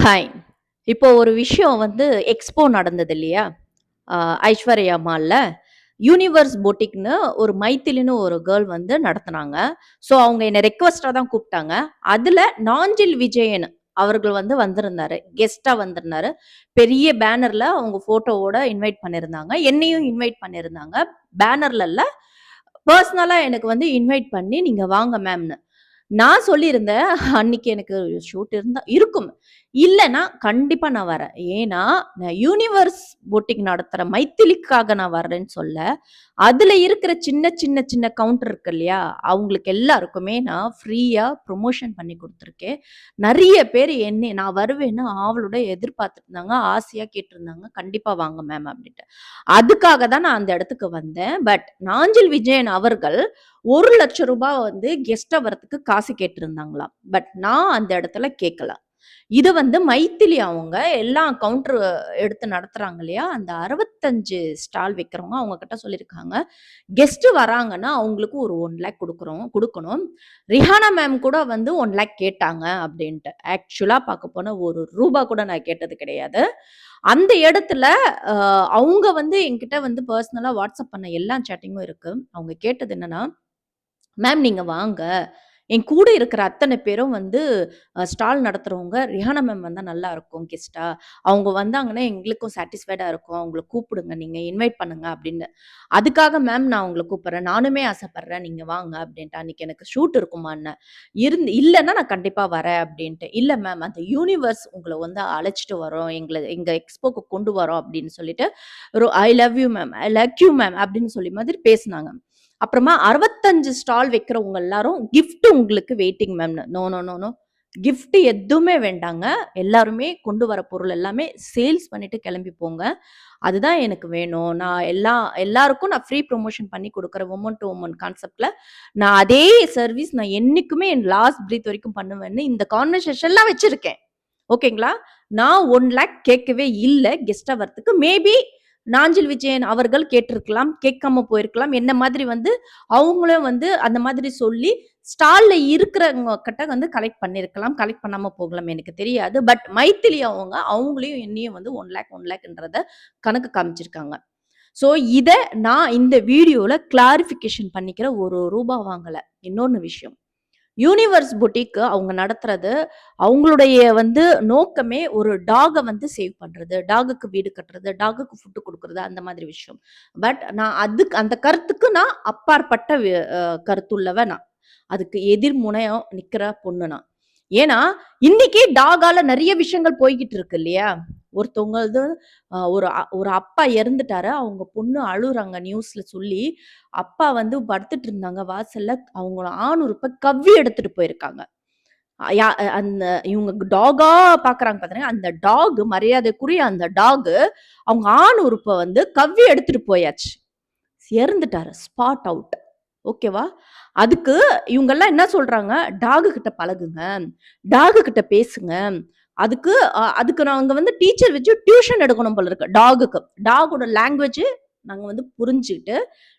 Hi. இப்போ ஒரு விஷயம் வந்து எக்ஸ்போ நடந்தது இல்லையா? அ ஐஸ்வர்யா மால்ல. யூனிவர்ஸ் பொட்டிக்ன்னு ஒரு மைதிலின்னு ஒரு கேர்ள் வந்து நடத்துனாங்க. ஸோ அவங்க என்ன ரெக்வெஸ்ட்டா தான் கூப்ட்டாங்க. அதுல நாஞ்சில் விஜயன் அவர்கள் வந்து வந்திருந்தாரு. கெஸ்ட்டா வந்திருந்தாரு. பெரிய பேனர்ல அவங்க ஃபோட்டோவோட இன்வைட் பண்ணியிருந்தாங்க. என்னையும் இன்வைட் பண்ணியிருந்தாங்க. பேனர்ல இல்ல, பெர்சனலா எனக்கு வந்து இன்வைட் பண்ணி, "நீங்க வாங்க மேம்ன்னு." நான் சொல்லியிருந்தேன், அன்னைக்கு எனக்கு ஷூட் இருக்கும். இல்லன்னா, கண்டிப்பா நான் வரேன். ஏன்னா, நான் யூனிவர்ஸ் பொட்டிக் நடத்துற மைத்திலிக்காக நான் வர்றேன்னு சொல்ல, அதுல இருக்கிற சின்ன, சின்ன, சின்ன கவுண்டர் இருக்கு இல்லையா? அவங்களுக்கு எல்லாருக்குமே நான் ஃப்ரீயா ப்ரமோஷன் பண்ணி குடுத்துருக்கேன். நெறைய பேர் என்னைய நான் வருவேன்னு ஆவலோட எதிர்பார்த்துட்டு இருந்தாங்க. ஆசையா கேட்டிருந்தாங்க. "கண்டிப்பா வாங்க மேம்" அப்படின்ட்டு. அதுக்காக தான் நான் அந்த இடத்துக்கு வந்தேன். பட் நாஞ்சில் விஜயன் அவர்கள் ரூ. 1,00,000 வந்து கெஸ்ட்டா வரதுக்கு காசு கேட்டிருந்தாங்களாம். பட் நான் அந்த இடத்துல கேட்கல. இது வந்து மைத்திலி அவங்க எல்லா கவுண்டர் எடுத்து நடத்துறாங்க இல்லையா? அந்த 65 ஸ்டால் வைக்கிறவங்க அவங்க கிட்ட சொல்லியிருக்காங்க. கெஸ்ட் வராங்கன்னா அவங்களுக்கு ஒரு 1,00,000 குடுக்கணும். ரிஹானா மேம் கூட வந்து 1,00,000 கேட்டாங்க அப்டின்ட்டு. ஆக்சுவலா பார்க்க போனா ரூ. 1 கூட நான் கேட்டது கிடையாது. அந்த இடத்துல அ அவங்க வந்து என்கிட்ட வந்து பெர்சனலா வாட்ஸ்அப் பண்ண எல்லா சேட்டிங்கும் இருக்கு. அவங்க கேட்டது என்னன்னா, மேம் நீங்க வாங்க. என் கூட இருக்கிற அத்தன பேரும் வந்து ஸ்டால் நடத்துறவங்க, ரிஹானா மேம் வந்தா நல்லாருக்கும் கெஸ்ட்டா. அவங்க வந்தாங்கன்னா எங்களுக்கும் சாட்டிஸ்ஃபைடா இருக்கும். அவங்கள கூப்பிடுங்க நீங்க, இன்வைட் பண்ணுங்க அப்படின்னு. அதுக்காக மேம் நான் உங்கள கூப்பிடுறேன். நானுமே ஆசைப்படுறேன். நீங்க வாங்க அப்படின்ட்டு. அன்னைக்கு எனக்கு ஷூட் இருக்குமான்னேன். இல்லன்னா நான் கண்டிப்பா வரேன் அப்படின்ட்டு. இல்ல மேம் அந்த யூனிவர்ஸ் உங்கள வந்து அழைச்சுட்டு வரோம். எங்க எக்ஸ்போக்கு கொண்டு வரோம் அப்படின்னு சொல்லிட்டு, I love you ma'am. I like you ma'am அப்படின்னு சொல்லி மாதிரி பேசுனாங்க. அப்புறமா 65 ஸ்டால் வைக்கிறவங்க எல்லாரும் கிஃப்ட் உங்களுக்கு வெயிட்டிங் மேம்ன்னு. No, no, no, no. Gift எதுவுமே வேண்டாங்க. எல்லாருமே கொண்டு வர பொருள் எல்லாமே சேல்ஸ் பண்ணிட்டு கிளம்பி போங்க. அதுதான் எனக்கு வேணும். நான் எல்லாருக்கும் நான் ஃப்ரீ ப்ரமோஷன் பண்ணி குடுக்குறேன். வுமன் டூ வுமன் கான்செப்ட்ல. நான் அதே சர்வீஸ் நான் என்னைக்குமே என் லாஸ்ட் பிரீத் வரைக்கும் பண்ணுவேன்னு இந்த கான்வர்சேஷன்லாம் வச்சிருக்கேன். ஓகேங்களா? நான் 1,00,000 கேட்கவே இல்ல கெஸ்ட்டா வரதுக்கு. மேபி நாஞ்சில் விஜயன் அவர்கள் கேட்டிருக்கலாம். கேட்காம போயிருக்கலாம். என்ன மாதிரி வந்து அவங்களும் வந்து அந்த மாதிரி சொல்லி ஸ்டால்ல இருக்கிறவங்க கிட்ட வந்து கலெக்ட் பண்ணியிருக்கலாம். கலெக்ட் பண்ணாம போகலாம். எனக்கு தெரியாது. பட் மைத்திலி அவங்களையும் என்னையும் வந்து 1,00,000 1,00,000ன்றத கணக்கு காமிச்சிருக்காங்க. ஸோ இத நான் இந்த வீடியோல கிளாரிஃபிகேஷன் பண்ணிக்கிறேன். ரூபா வாங்கல. இன்னொன்னு விஷயம். யூனிவர்ஸ் பொட்டிக் அவங்க நடத்துறது, அவங்களுடைய வந்து நோக்கமே ஒரு டாக்க வந்து சேவ் பண்றது. டாகுக்கு வீடு கட்டுறது, டாகுக்கு ஃபுட் குடுக்குறது அந்த மாதிரி விஷயம். பட் நான் அந்த கருத்துக்கு நான் அப்பாற்பட்ட கருத்துள்ளவ நான். அதுக்கு எதிர்முனையா நிக்கிற பொண்ணு நான். ஏன்னா, இன்னைக்கு டாகால நெறைய விஷயங்கள் போய்க்கிட்டு இருக்கு இல்லையா? ஒருத்தவங்கது ஒரு அப்பா இறந்துட்டாரு. அவங்க பொண்ணு அழுறாங்க நியூஸ்ல சொல்லி. அப்பா வந்து படுத்துட்டு இருந்தாங்க வாசல்ல. அவங்கள ஆணுறுப்ப கவ்வி எடுத்துட்டு போயிருக்காங்க. அ யா அந்த இவங்க டாகா பார்க்குறாங்க பாத்தீங்கன்னா, அந்த மரியாதைக்குரிய அந்த அவங்க ஆண் உறுப்ப வந்து கவ்வி எடுத்துட்டு போயாச்சு. இறந்துட்டாரு. Spot out. ஓகேவா? அதுக்கு இவங்கலாம் என்ன சொல்றாங்க, டாகு கிட்ட பழகுங்க. டாகு கிட்ட பேசுங்க. அதுக்கு நாங்க வந்து டீச்சர் வச்சு டியூஷன் எடுக்கணும் போல இருக்கு. டாகுக்கு. டாகோட லாங்குவேஜ் நாங்க வந்து புரிஞ்சுகிட்டு,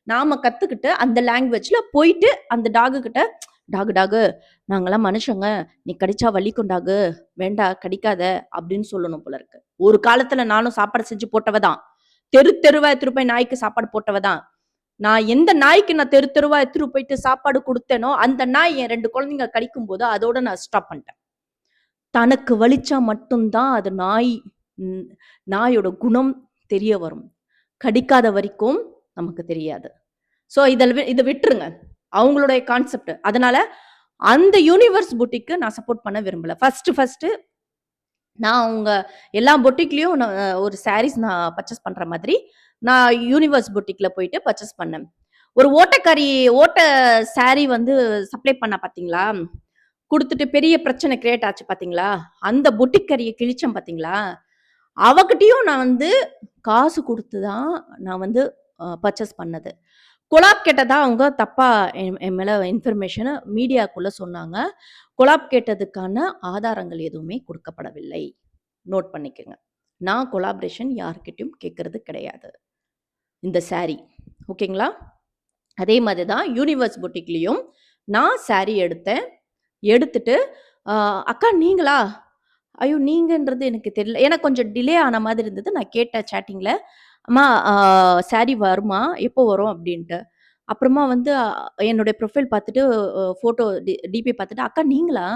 நாம கத்துக்கிட்டு, அந்த லாங்குவேஜ்ல போயிட்டு அந்த டாகு கிட்ட, "டாகு டாகு நாங்கலாம் மனுஷங்க. நீ கடிச்சா வலிக்கும் டாகு. வேண்டாம் கடிக்காத" அப்படின்னு சொல்லணும் போல இருக்கு. ஒரு காலத்துல நானும் சாப்பாடு செஞ்சு போட்டவ தான். தெருவா எடுத்துட்டு போய் நாய்க்கு சாப்பாடு போட்டவ தான். நான் எந்த நாய்க்கு நான் தெருவா எடுத்துட்டு போயிட்டு சாப்பாடு குடுத்தேனோ, அந்த நாய் என் 2 குழந்தைங்க கடிக்கும்போது, அதோட நான் ஸ்டாப் பண்ணிட்டேன். தனக்கு வலிச்சா மட்டும் தான் அது ம் நாயோட குணம் தெரிய வரும். கடிக்காத வரைக்கும் நமக்கு தெரியாது. ஸோ இத விட்டுருங்க. அவங்களுடைய கான்செப்ட். அதனால அந்த யூனிவர்ஸ் புட்டிக்கு நான் சப்போர்ட் பண்ண விரும்பல. ஃபர்ஸ்ட்டு நான் அவங்க எல்லா பொட்டிக்லயும் நான் ஒரு சாரீஸ் நான் பர்ச்சேஸ் பண்ற மாதிரி, நான் யூனிவர்ஸ் பொட்டிக்ல போயிட்டு பர்ச்சேஸ் பண்ணேன். ஒரு ஓட்ட சாரி வந்து சப்ளை பண்ணா பார்த்தீங்களா? குடுத்துட்டு பெரிய பிரச்சனை கிரியேட் ஆச்சு பார்த்தீங்களா? அந்த பொட்டிக்காரிய கிழிச்சேன் பார்த்தீங்களா? அவகிட்டயும் நான் வந்து காசு குடுத்து தான் நான் வந்து பர்ச்சேஸ் பண்ணது. கொலாப் கேட்டதா அவங்க தப்பா என் மேல இன்ஃபர்மேஷன மீடியாக்குள்ள சொன்னாங்க. கொலாப் கேட்டதுக்கான ஆதாரங்கள் எதுவுமே கொடுக்கப்படவில்லை. நோட் பண்ணிக்கங்க. நான் கொலாபரேஷன் யார்கிட்டயும் கேட்கறது கிடையாது. இந்த சாரி. ஓகேங்களா? அதே மாதிரி தான் யூனிவர்ஸ் பொட்டிக்லயும் நான் சாரி எடுத்தேன். எடுத்துட்டு, "அக்கா நீங்களா? ஐயோ! நீங்கன்றது எனக்கு தெரியல. ஏன்னா கொஞ்சம் டிலே ஆன மாதிரி இருந்தது. நான் கேட்டேன் சேட்டிங்ல. அம்மா சாரி வருமா? எப்போ வரும்? அப்டின்ட்டு. அப்புறமா வந்து என்னுடைய ப்ரொஃபைல் பார்த்துட்டு ஃபோட்டோ டிபி பார்த்துட்டு, "அக்கா நீங்களா?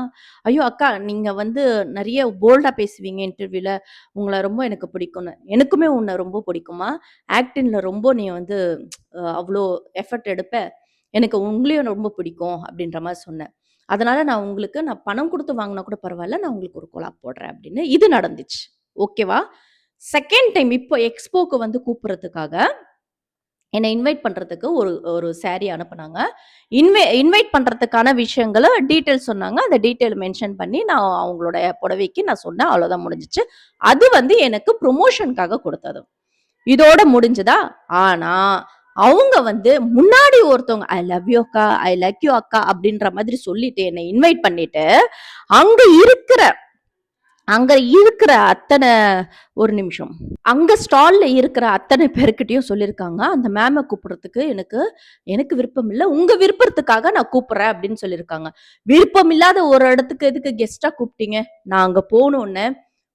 ஐயோ! அக்கா நீங்க வந்து நெறைய போல்டா பேசுவீங்க இன்டர்வியூல. உங்கள ரொம்ப எனக்கு பிடிக்கும்னு." "எனக்குமே உன்ன ரொம்ப பிடிக்கும்மா. ஆக்டிங்ல ரொம்ப நீ வந்து அவ்ளோ எஃபர்ட் எடுப்ப. எனக்கு உங்களையும் ரொம்ப பிடிக்கும்." அப்படின்ற மாரி சொன்னேன். அதனால நான் பணம் குடுத்து வாங்குனா கூட பரவால்ல. நான் உங்களுக்கு ஒரு கொலாப் போடுறேன் அப்படின்னு. இது நடந்துச்சு. ஓகேவா? செகண்ட் டைம் இப்போ எக்ஸ்போக்கு வந்து கூப்பிடுறதுக்காக என்ன இன்வைட் பண்றதுக்கு ஒரு ஒரு சாரி அனுப்புனாங்க. இன்வைட் பண்றதுக்கான விஷயங்கள டீட்டெயில் சொன்னாங்க. அந்த டீட்டெயில் மென்ஷன் பண்ணி நான் அவங்களோட புடவைக்கு நான் சொன்னேன். அவ்வளோதான் முடிஞ்சுச்சு. அது வந்து எனக்கு ப்ரமோஷனுக்காக குடுத்தது. இதோட முடிஞ்சதா? ஆனா, அவங்க வந்து முன்னாடி ஒருத்தவங்க ஐ லவ் யூ அக்கா, ஐ லைக் யூ அக்கா அப்படின்ற மாதிரி சொல்லிட்டு என்ன இன்வைட் பண்ணிட்டு, அங்க இருக்கிற அங்க இருக்கிற அத்தன ஒரு நிமிஷம். அங்க ஸ்டால்ல இருக்கிற அத்தனை பேர்கிட்டயும் சொல்லியிருக்காங்க. அந்த மேம கூப்பிடுறதுக்கு எனக்கு எனக்கு விருப்பம் இல்ல. உங்க விருப்பத்துக்காக நான் கூப்பிடுறேன் அப்படின்னு சொல்லியிருக்காங்க. விருப்பம் இல்லாத ஒரு இடத்துக்கு எதுக்கு கெஸ்ட்டா கூப்பிட்டீங்க? நான் அங்க போனோனே,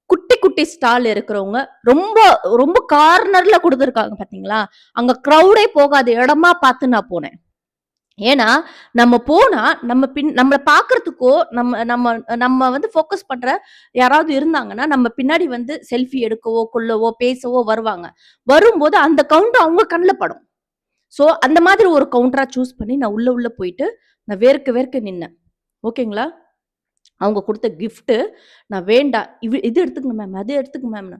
குட்டி குட்டி ஸ்டால் இருக்கிறவங்க ரொம்ப ரொம்ப கார்னர்ல குடுத்துருக்காங்க பார்த்தீங்களா? அங்க கிரவுடே போகாத இடமா பார்த்து நான் போனேன். ஏன்னா, நம்ம போனா, நம்மள பார்க்கறதுக்கோ, நம்ம நம்ம நம்ம வந்து ஃபோக்கஸ் பண்ற யாராவது இருந்தாங்கன்னா, நம்ம பின்னாடி வந்து செல்ஃபி எடுக்கவோ, கொள்ளவோ, பேசவோ வருவாங்க. வரும்போது அந்த கவுண்ட் அவங்க கண்ல படும். ஸோ, அந்த மாதிரி ஒரு கவுண்டரா சூஸ் பண்ணி நான் உள்ள உள்ள போயிட்டு, நான் வேர்க்க வேர்க்க நின்னேன். ஓகேங்களா? அவங்க குடுத்த கிஃப்ட்டு நான் வேண்டாம். இது எடுத்துக்கங்க மேம், அது எடுத்துக்கங்க மேம்ன்னு.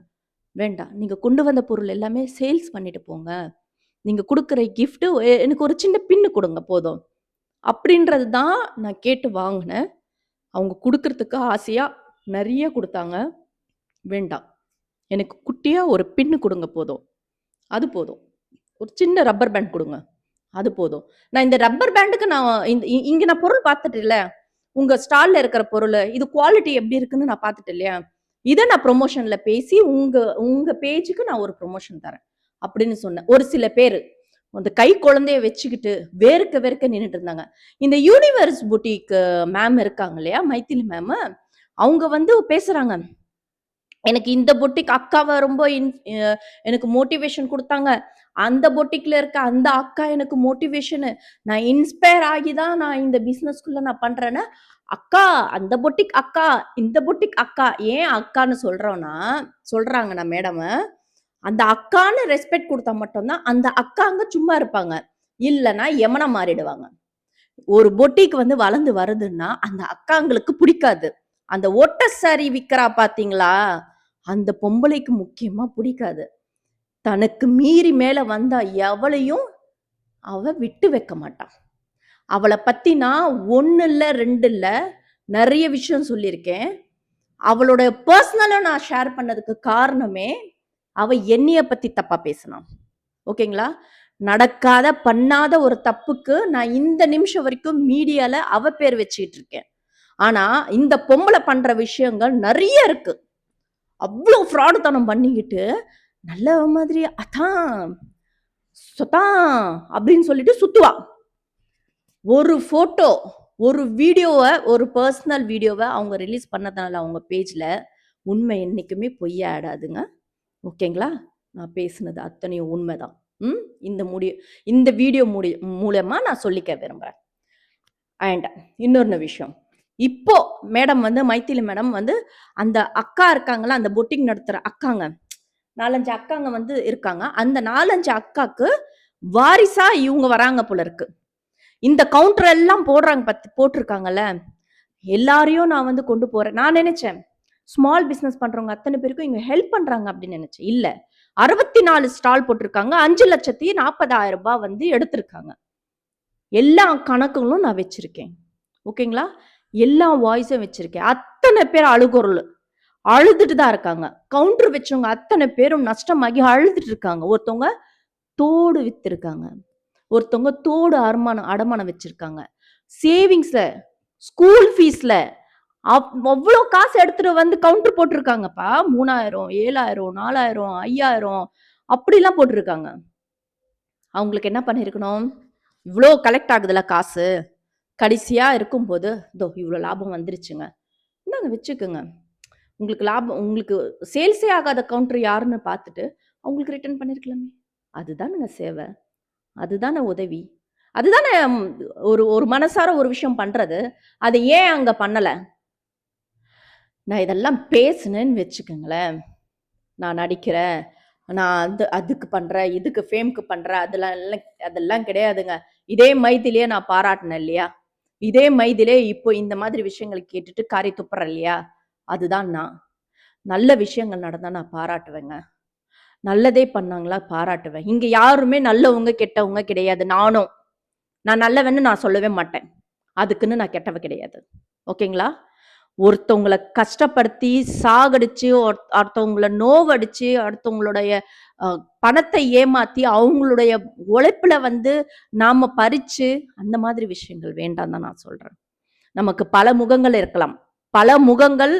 வேண்டாம். நீங்க கொண்டு வந்த பொருள் எல்லாமே சேல்ஸ் பண்ணிட்டு போங்க. நீங்க குடுக்குற கிஃப்ட்டு எனக்கு ஒரு சின்ன பின்னு குடுங்க போதும். அப்படின்றது தான் நான் கேட்டு வாங்குனேன். அவங்க குடுக்கறதுக்கு ஆசையா நெறைய குடுத்தாங்க. வேண்டாம். எனக்கு குட்டியா ஒரு பின்னு குடுங்க போதும். அது போதும். ஒரு சின்ன ரப்பர் பேண்ட் குடுங்க. அது போதும். நான் இந்த ரப்பர் பேண்டுக்கு நான் இந்த இங்க நான் பொருள் பாத்துட்டேன்ல. உங்க ஸ்டால்ல இருக்கிற பொருளு, இது குவாலிட்டி எப்படி இருக்குன்னு நான் பாத்துட்டேன் இல்லையா? இத நான் ப்ரமோஷன்ல பேசி, உங்க உங்க பேஜுக்கு நான் ஒரு ப்ரமோஷன் தரேன். அப்படின்னு சொன்னேன். ஒரு சில பேரு. அந்த கை குழந்தைய வச்சுக்கிட்டு வேர்க்க வேர்க்க நின்னுட்டு இருந்தாங்க. இந்த யூனிவர்ஸ் புட்டிக் மேம் இருக்காங்க இல்லையா? மைதிலி மேமு. அவங்க வந்து பேசுறாங்க. எனக்கு இந்த பொட்டிக் அக்காவ ரொம்ப எனக்கு மோட்டிவேஷன் குடுத்தாங்க. அந்த பொட்டிக்ல இருக்க அந்த அக்கா எனக்கு மோட்டிவேஷனு. நான் இன்ஸ்பயர் ஆகி தான் நான் இந்த பிசினஸ்க்குள்ள நான் பண்றேன்னு, அக்கா அந்த பொட்டிக் அக்கா, இந்த பொட்டிக் அக்கா. ஏன் அக்கான்னு சொல்றாங்கன்னா மேடமு, அந்த அக்கான்னு ரெஸ்பெக்ட் குடுத்தா மட்டும் தான், அந்த அக்காங்க சும்மா இருப்பாங்க. இல்லன்னா எமனா மாறிடுவாங்க. ஒரு பொட்டிக் வந்து வளர்ந்து வருதுன்னா, அந்த அக்காங்களுக்கு புடிக்காது. அந்த ஒட்ட சாரி விக்கிறா பார்த்தீங்களா? அந்த பொம்பளைக்கு முக்கியமா புடிக்காது. தனக்கு மீறி மேல வந்தா எவளையும் அவ விட்டு வைக்க மாட்டா. அவள பத்தி நான் 1 இல்ல, 2 இல்ல, நெறைய விஷயம் சொல்லியிருக்கேன். அவளோட பெர்சனலா நான் ஷேர் பண்ணதுக்கு காரணமே, அவ என்னைய பத்தி தப்பா பேசுனா. ஓகேங்களா? நடக்காத, பண்ணாத ஒரு தப்புக்கு நான் இந்த நிமிஷம் வரைக்கும் மீடியால அவ பேர் வச்சுக்கிட்டு இருக்கேன். ஆனா, இந்த பொம்பள பண்ற விஷயங்கள் நெறைய இருக்கு. அவ்ளோ ஃப்ராடுத்தனம் பண்ணிக்கிட்டு, நல்லவ மாதிரி அதான், சொதான் அப்படின்னு சொல்லிட்டு சுத்துவா. ஒரு ஃபோட்டோ, ஒரு வீடியோவ, ஒரு பெர்சனல் வீடியோவ அவங்க ரிலீஸ் பண்ணதுனால அவங்க பேஜ்ல, உண்மை என்னைக்குமே பொய்யா ஆடாதுங்க. ஓகேங்களா? நான் பேசினது அத்தனையும் உண்மைதான். ம். இந்த முடி இந்த வீடியோ மூலியமா நான் சொல்லிக்க விரும்புறேன். அண்ட் இன்னொரு விஷயம். இப்போ மேடம் வந்து மைதிலி மேடம் வந்து அந்த அக்கா இருக்காங்கல்ல, அந்த பொட்டிக் நடத்துற அக்காங்க. 4, 5 அக்காங்க வந்து இருக்காங்க. அந்த 4, 5 அக்காக்கு வாரிசா இவங்க வராங்க போல இருக்கு. இந்த கவுண்டர் எல்லாம் போட்டிருக்காங்கல்ல, எல்லாரையும் நான் வந்து கொண்டு போறேன். நான் நெனச்சேன், ஸ்மால் பிசினஸ் பண்றவங்க அத்தன பேருக்கும் இவங்க ஹெல்ப் பண்றாங்க அப்படின்னு நெனச்சேன். இல்ல. 64 ஸ்டால் போட்டிருக்காங்க. 5,40,000 வந்து எடுத்திருக்காங்க. எல்லா கணக்குகளும் நான் வச்சிருக்கேன். ஓகேங்களா? எல்லா வாய்ஸும் வச்சிருக்கேன். அத்தன பேர் அழுகுரலு. அழுதுட்டு தான் இருக்காங்க. கவுண்டர் வச்சவங்க அத்தன பேரும் நஷ்டமாகி அழுதுட்டு இருக்காங்க. ஒருத்தவங்க தோடு வித்திருக்காங்க. ஒருத்தவங்க தோடு அடமானம் வச்சிருக்காங்க. சேவிங்ஸ்ல, ஸ்கூல் ஃபீஸ்ல அவ்ளோ காசு எடுத்துட்டு வந்து கவுண்டர் போட்டிருக்காங்கப்பா. 3000, 7000, 4000, 5000 அப்படிலாம் போட்டிருக்காங்க. அவங்களுக்கு என்ன பண்ணியிருக்கணும்? இவ்ளோ கலெக்ட் ஆகுதுல்ல காசு. கடைசியா இருக்கும்போது, "இதோ இவ்ளோ லாபம் வந்துருச்சுங்க. இந்தாங்க வச்சுக்கங்க. உங்களுக்கு லாபம் உங்களுக்கு சேல்ஸே ஆகாத கவுண்டர் யாருன்னு பார்த்துட்டு, அவங்களுக்கு ரிட்டர்ன் பண்ணியிருக்கலாமே! அதுதானங்க சேவை. அதுதானே உதவி. அதுதானே ஒரு ஒரு மனசார ஒரு விஷயம் பண்றது. அத ஏன் அங்க பண்ணல? நான் இதெல்லாம் பேசுனேன்னு வச்சுக்கங்களேன், நான் நடிக்கிறேன். நான் அதுக்கு பண்றேன், இதுக்கு ஃபேம்க்கு பண்றேன். அதெல்லாம் கிடையாதுங்க. இதே மைதிலிய நான் பாராட்டுனேன் இல்லையா? இதே மைதிலே இப்போ இந்த மாதிரி விஷயங்கள் கேட்டுட்டு காரி துப்புறேன் இல்லையா? அதுதான் நான். நல்ல விஷயங்கள் நடந்தா நான் பாராட்டுவேங்க. நல்லதே பண்ணாங்களா பாராட்டுவேன். இங்க யாருமே நல்லவங்க, கெட்டவங்க கிடையாது. நான் நல்லவன்னு நான் சொல்லவே மாட்டேன். அதுக்குன்னு நான் கெட்டவ கிடையாது. ஓகேங்களா? ஒருத்தவங்கள கஷ்டப்படுத்தி, சாகடிச்சு, அடுத்தவங்கள நோவடிச்சு, அடுத்தவங்களுடைய அ பணத்தை ஏமாத்தி, அவங்களுடைய உழைப்புல வந்து நாம பறிச்சு, அந்த மாதிரி விஷயங்கள் வேண்டான்னு தான் நான் சொல்றேன். நமக்கு பல முகங்கள் இருக்கலாம். பல முகங்கள்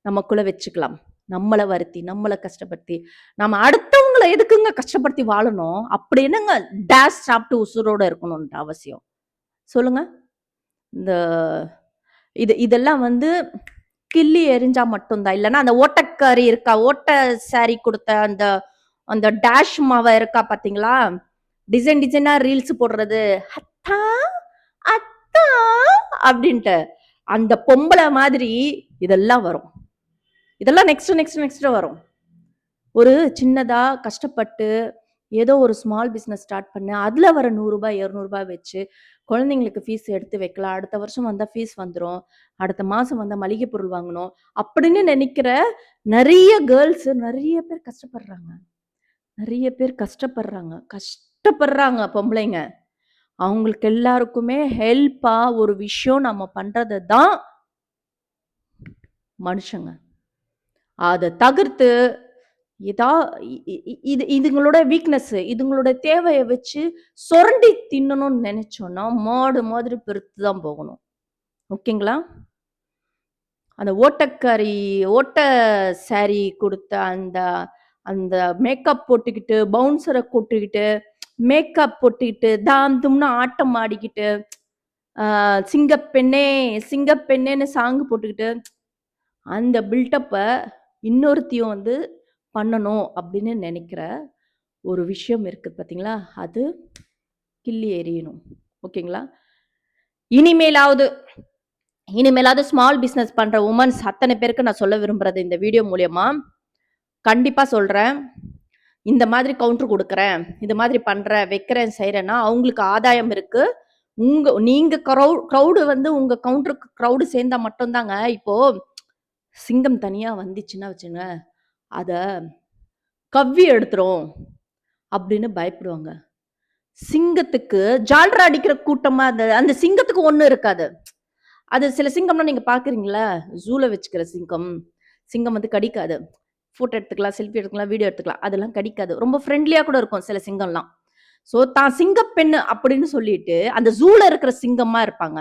நமக்குள்ள வச்சுக்கலாம். நம்மள வருத்தி, நம்மள கஷ்டப்படுத்தி, நம்ம அடுத்தவங்கள எதுக்குங்க கஷ்டப்படுத்தி வாழணும்? அப்படி என்னங்க டேஷ் சாப்பிட்டு உசுரோட இருக்கணும்ன்ற அவசியம்? சொல்லுங்க. இந்த இதெல்லாம் வந்து கிள்ளி எறிஞ்சா மட்டும் தான். இல்லன்னா அந்த ஓட்டக்காரி இருக்கா, ஓட்ட சாரி குடுத்த அந்த அந்த டேஷ் மாவ இருக்கா பாத்தீங்களா? டிசைன் டிசைனா ரீல்ஸ் போடுறது. "அத்தா, அத்தா" அப்படின்ட்டு. அந்த பொம்பள மாதிரி இதெல்லாம் வரும். இதெல்லாம் நெக்ஸ்ட் வரும். ஒரு சின்னதா கஷ்டப்பட்டு ஏதோ ஒரு ஸ்மால் பிசினஸ் ஸ்டார்ட் பண்ணு. அதுல வர ரூ. 100 ரூ. 200 வச்சு குழந்தைங்களுக்கு ஃபீஸ் எடுத்து வைக்கலாம். அடுத்த வருஷம் வந்தா ஃபீஸ் வந்துரும். அடுத்த மாசம் வந்தா மளிகை பொருள் வாங்கணும். அப்படின்னு நினைக்கிற நெறைய கேர்ல்ஸ் நெறைய பேர் கஷ்டப்படுறாங்க. நெறைய பேர் கஷ்டப்படுறாங்க. கஷ்டப்படுறாங்க பொம்பளைங்க. அவங்களுக்கு எல்லாருக்குமே ஹெல்ப்பா ஒரு விஷயம் நம்ம பண்றது தான் மனுஷங்க. அத தவிர்த்து இதா இதுங்களோட வீக்னஸ், இதுங்களோட தேவைய வச்சு சொரண்டி தின்னணும்னு நெனைச்சோம்னா, மாடு மாதிரி பெருத்து தான் போகணும். ஓகேங்களா? அந்த ஓட்ட சாரி குடுத்த அந்த அந்த மேக்கப் போட்டுக்கிட்டு, பவுன்சர கொட்டிக்கிட்டு, மேக்கப் போட்டுக்கிட்டு, தாம் தும்னு ஆட்டம் ஆடிக்கிட்டு, சிங்கப்பெண்ணே சிங்கப்பெண்ணேன்னு சாங் போட்டுக்கிட்டு, அந்த பில்டப்ப இன்னொருத்தியும் வந்து பண்ணணும் அப்படின்னு நெனைக்கிற ஒரு விஷயம் இருக்கு பார்த்தீங்களா? அது கிள்ளி எறியணும். ஓகேங்களா? இனிமேலாவது இனிமேலாவது ஸ்மால் பிசினஸ் பண்ற வுமன்ஸ் அத்தனை பேருக்கு நான் சொல்ல விரும்புறது இந்த வீடியோ மூலியமா, கண்டிப்பா சொல்றேன். இந்த மாதிரி கவுண்டர் குடுக்குறேன். இது மாதிரி பண்றேன், வைக்கிறேன், செய்றேன்னா, அவங்களுக்கு ஆதாயம் இருக்கு. நீங்க கிரவுடு வந்து உங்க கவுண்டருக்கு கிரவுடு சேர்ந்தா மட்டும் தாங்க இப்போ சிங்கம் தனியா வந்துச்சுன்னா வச்சுங்க, அத கவ்வி எடுத்துரும் அப்படின்னு பயப்படுவாங்க. சிங்கத்துக்கு ஜால்ரா அடிக்கிற கூட்டமா அந்த அந்த சிங்கத்துக்கு ஒண்ணும் இருக்காது. அது சில சிங்கம்லாம் நீங்க பார்க்குறீங்களா? ஜூல வச்சுக்கிற சிங்கம். சிங்கம் வந்து கடிக்காது. ஃபோட்டோ எடுத்துக்கலாம், செல்ஃபி எடுத்துக்கலாம், வீடியோ எடுத்துக்கலாம். அதெல்லாம் கடிக்காது. ரொம்ப ஃப்ரெண்ட்லியா கூட இருக்கும் சில சிங்கம்லாம். ஸோ தான் சிங்கப்பெண்ணு அப்படின்னு சொல்லிட்டு, அந்த ஜூல இருக்கிற சிங்கமா இருப்பாங்க.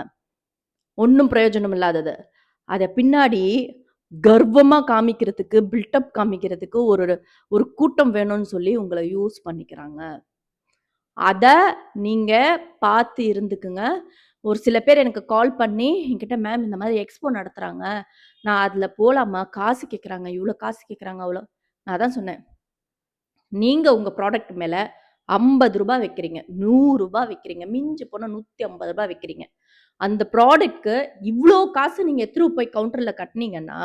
ஒண்ணும் பிரயோஜனம் இல்லாதது. அத பின்னாடி கர்வமா காமிக்கிறதுக்கு, பில்டப் காமிக்கிறதுக்கு ஒரு ஒரு கூட்டம் வேணும்னு சொல்லி உங்கள யூஸ் பண்ணிக்கிறாங்க. அத நீங்க பார்த்து இருந்துக்குங்க. ஒரு சில பேர் எனக்கு கால் பண்ணி என்கிட்ட மேம் இந்த மாதிரி எக்ஸ்போ நடத்துறாங்க. நான் அதுல போலாமா? காசு கேட்குறாங்க. இவ்ளோ காசு கேட்குறாங்க. அவ்ளோ நான் அதான் சொன்னேன். நீங்க உங்க ப்ராடக்ட் மேல ரூ. 50 வைக்கிறீங்க. ரூ. 100 வைக்கிறீங்க. மிஞ்சி போனா ரூ. 150 வைக்கிறீங்க. அந்த ப்ராடக்ட்க்கு இவ்ளோ காசு நீங்க எடுத்துட்டு போய் கவுண்டர்ல கட்டுனீங்கன்னா,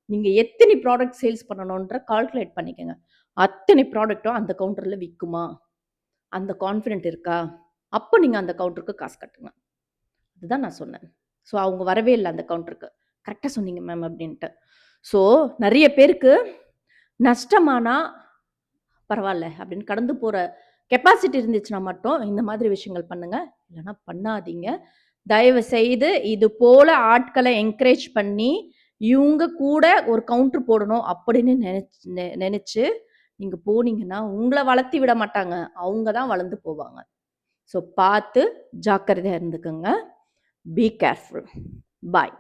நீங்க எத்தனை ப்ராடக்ட் சேல்ஸ் பண்ணணுன்ற கால்குலேட் பண்ணிக்கங்க. அத்தனை ப்ராடக்ட்டும் அந்த கவுண்டர்ல விக்குமா? அந்த கான்ஃபிடென்ட் இருக்கா? அப்ப நீங்க அந்த கவுண்டருக்கு காசு கட்டுங்க. அதுதான் நான் சொன்னேன். ஸோ அவங்க வரவே இல்ல அந்த கவுண்டருக்கு. கரெக்ட்டா சொன்னீங்க மேம் அப்டின்ட்டு. ஸோ நெறைய பேருக்கு நஷ்டமானா பரவால்ல அப்படின்னு கடந்து போற கெப்பாசிட்டி இருந்துச்சுன்னா மட்டும் இந்த மாதிரி விஷயங்கள் பண்ணுங்க. இல்லன்னா பண்ணாதீங்க. தயவு செய்து இது போல ஆட்கள என்கரேஜ் பண்ணி, இவங்க கூட ஒரு கவுண்டர் போடணும் அப்படின்னு நெனச்சு நீங்க போனீங்கன்னா, உங்கள வளர்த்தி விட மாட்டாங்க. அவங்க தான் வளர்ந்து போவாங்க. ஸோ பார்த்து ஜாக்கிரதையா இருந்துக்கங்க. Be careful. பாய்.